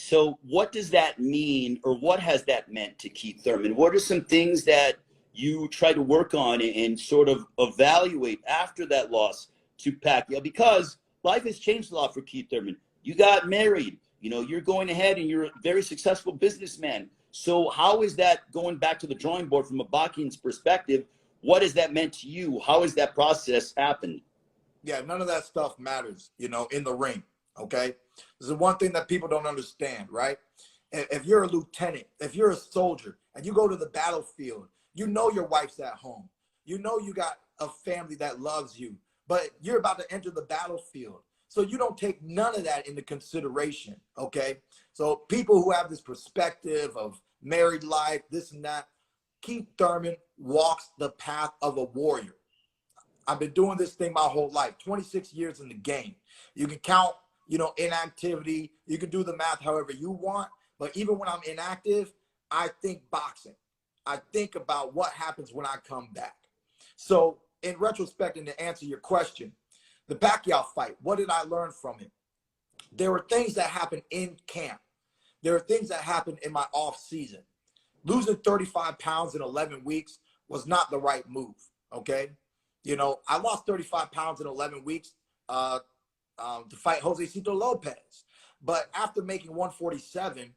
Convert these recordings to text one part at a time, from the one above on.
So what does that mean, or what has that meant to Keith Thurman? What are some things that you try to work on and sort of evaluate after that loss to Pacquiao? Because life has changed a lot for Keith Thurman. You got married, you know, you're going ahead and you're a very successful businessman. So how is that going back to the drawing board from a boxing's perspective? What has that meant to you? How has that process happened? Yeah, none of that stuff matters, you know, in the ring, okay? This is one thing that people don't understand, right? If you're a lieutenant, if you're a soldier, and you go to the battlefield, you know your wife's at home. You know you got a family that loves you, but you're about to enter the battlefield. So you don't take none of that into consideration, okay? So people who have this perspective of married life, this and that, Keith Thurman walks the path of a warrior. I've been doing this thing my whole life, 26 years in the game. You can count, you know, inactivity. You can do the math however you want. But even when I'm inactive, I think boxing. I think about what happens when I come back. So in retrospect, and to answer your question, the Pacquiao fight, what did I learn from it? There were things that happened in camp. There are things that happened in my off season. Losing 35 pounds in 11 weeks was not the right move, okay? You know, I lost 35 pounds in 11 weeks to fight Josecito Lopez. But after making 147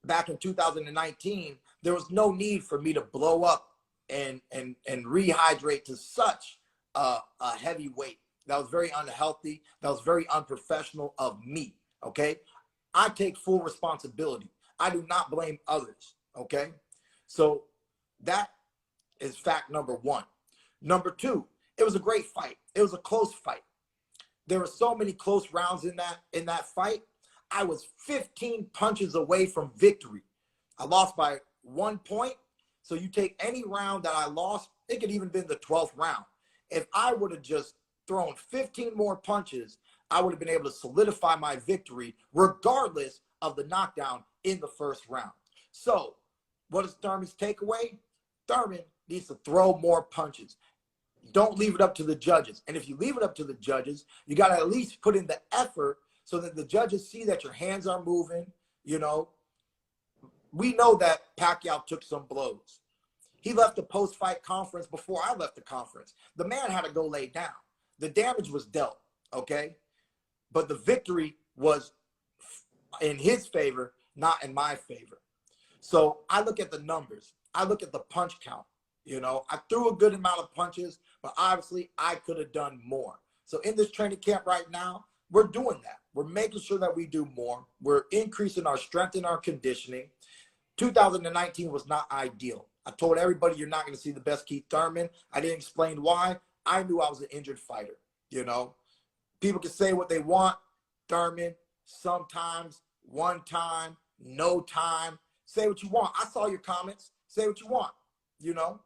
back in 2019, there was no need for me to blow up and rehydrate to such a heavy weight. That was very unhealthy. That was very unprofessional of me, okay? I take full responsibility. I do not blame others, okay? So that is fact number one. Number two, it was a great fight. It was a close fight. There were so many close rounds in that fight. I was 15 punches away from victory. I lost by 1 point. So you take any round that I lost, it could even been the 12th round. If I would have just thrown 15 more punches, I would have been able to solidify my victory regardless of the knockdown in the first round. So what is Thurman's takeaway? Thurman needs to throw more punches. Don't leave it up to the judges. And if you leave it up to the judges, you got to at least put in the effort so that the judges see that your hands are moving. You know, we know that Pacquiao took some blows. He left the post-fight conference before I left the conference. The man had to go lay down. The damage was dealt, okay? But the victory was in his favor, not in my favor. So I look at the numbers. I look at the punch count. You know, I threw a good amount of punches, but obviously I could have done more. So in this training camp right now, we're doing that. We're making sure that we do more. We're increasing our strength and our conditioning. 2019 was not ideal. I told everybody you're not going to see the best Keith Thurman. I didn't explain why. I knew I was an injured fighter, you know. People can say what they want. Thurman, sometimes, one time, no time. Say what you want. I saw your comments. Say what you want, you know.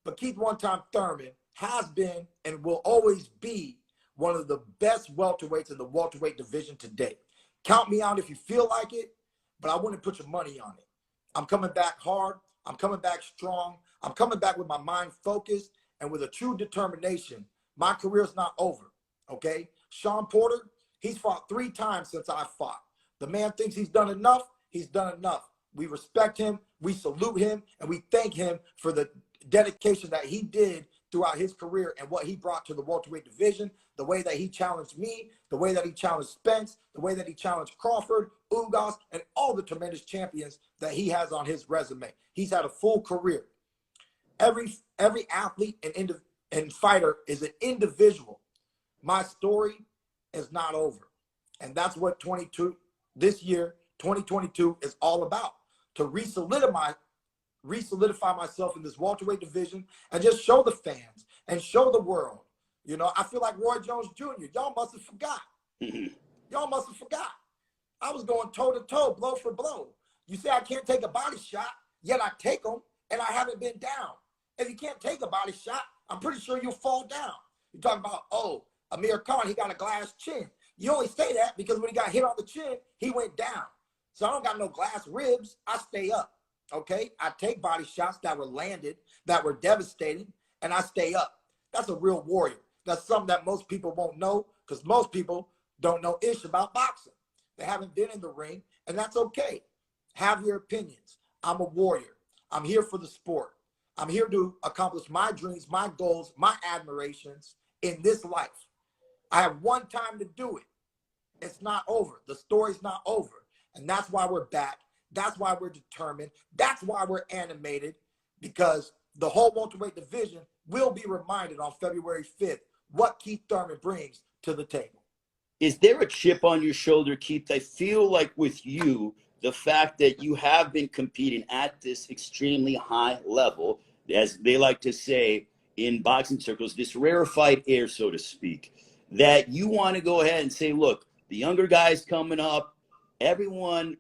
But Keith one-time Thurman has been and will always be one of the best welterweights in the welterweight division today. Count me out if you feel like it, but I wouldn't put your money on it. I'm coming back hard. I'm coming back strong. I'm coming back with my mind focused and with a true determination. My career's not over, okay? Sean Porter, he's fought 3 times since I fought. The man thinks he's done enough. He's done enough. We respect him. We salute him. And we thank him for the dedication that he did throughout his career and what he brought to the welterweight division, the way that he challenged me, the way that he challenged Spence, the way that he challenged Crawford, Ugas, and all the tremendous champions that he has on his resume. He's had a full career. Every athlete and fighter is an individual. My story is not over. And that's what this year, 2022, is all about. To re-solidify myself in this welterweight division and just show the fans and show the world. You know, I feel like Roy Jones Jr. Y'all must have forgot. Y'all must have forgot. I was going toe-to-toe, blow for blow. You say I can't take a body shot, yet I take them, and I haven't been down. If you can't take a body shot, I'm pretty sure you'll fall down. You're talking about, oh, Amir Khan, he got a glass chin. You only say that because when he got hit on the chin, he went down. So I don't got no glass ribs. I stay up, okay? I take body shots that were landed, that were devastating, and I stay up. That's a real warrior. That's something that most people won't know because most people don't know ish about boxing. They haven't been in the ring, And that's okay. Have your opinions. I'm a warrior. I'm here for the sport. I'm here to accomplish my dreams, my goals, my admirations in this life. I have one time to do it. It's not over. The story's not over. And that's why we're back. That's why we're determined. That's why we're animated, because the whole welterweight division will be reminded on February 5th what Keith Thurman brings to the table. Is there a chip on your shoulder, Keith? I feel like with you, the fact that you have been competing at this extremely high level, as they like to say in boxing circles, this rarefied air, so to speak, that you want to go ahead and say, look, the younger guys coming up,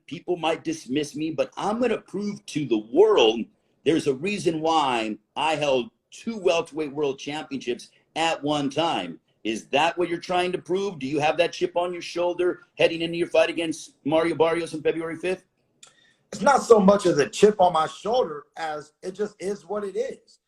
people might dismiss me, but I'm going to prove to the world there's a reason why I held 2 welterweight world championships at one time. Is that what you're trying to prove? Do you have that chip on your shoulder heading into your fight against Mario Barrios on February 5th? It's not so much as a chip on my shoulder as it just is what it is.